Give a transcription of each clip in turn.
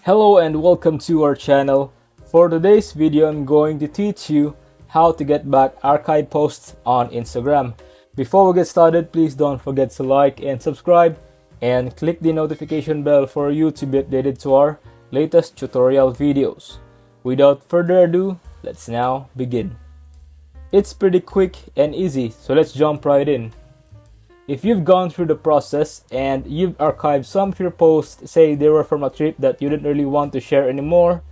Hello and welcome to our channel. For today's video, I'm going to teach you how to get back archive posts on Instagram. Before we get started, please don't forget to like and subscribe and click the notification bell for you to be updated to our latest tutorial videos. Without further ado, let's now begin. It's pretty quick and easy, so let's jump right in. If you've gone through the process and you've archived some of your posts, say they were from a trip that you didn't really want to share anymore,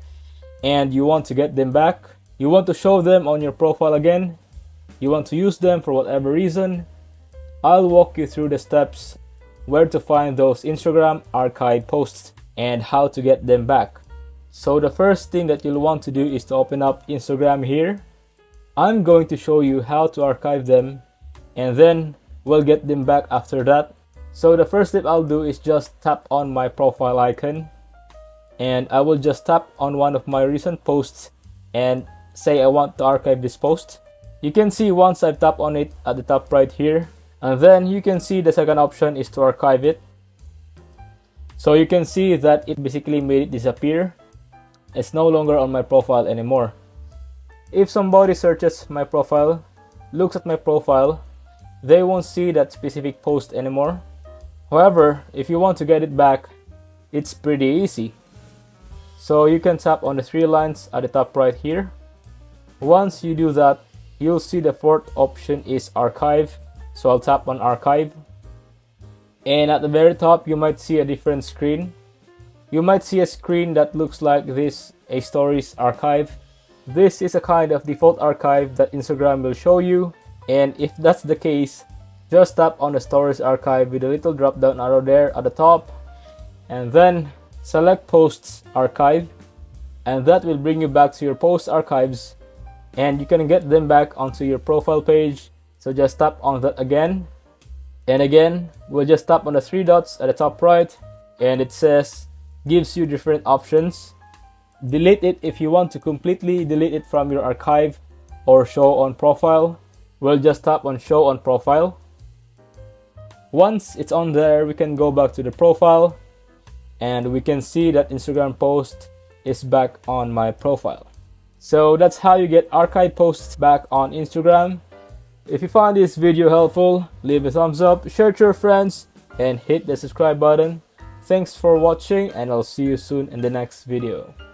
and you want to get them back, you want to show them on your profile again, you want to use them for whatever reason, I'll walk you through the steps where to find those Instagram archive posts and how to get them back. So the first thing that you'll want to do is to open up Instagram here. I'm going to show you how to archive them, and then we'll get them back after that. So the first step I'll do is just tap on my profile icon, and I will just tap on one of my recent posts and say I want to archive this post. You can see once I've tapped on it at the top right here, and then you can see the second option is to archive it. So you can see that it basically made it disappear. It's no longer on my profile anymore. If somebody searches my profile, looks at my profile, they won't see that specific post anymore. However, if you want to get it back, it's pretty easy. So you can tap on the three lines at the top right here. Once you do that, you'll see the fourth option is archive. So I'll tap on archive. And at the very top, you might see a different screen. You might see a screen that looks like this, a stories archive. This is a kind of default archive that Instagram will show you. And if that's the case, just tap on the stories archive with a little drop down arrow there at the top, and then select posts archive, and that will bring you back to your post archives, and you can get them back onto your profile page. So just tap on that again, and again we'll just tap on the three dots at the top right, and it says gives you different options. Delete it if you want to completely delete it from your archive, or show on profile. We'll just tap on show on profile. Once it's on there, we can go back to the profile, and we can see that Instagram post is back on my profile. So that's how you get archive posts back on Instagram. If you found this video helpful, leave a thumbs up, share it to your friends, and hit the subscribe button. Thanks for watching, and I'll see you soon in the next video.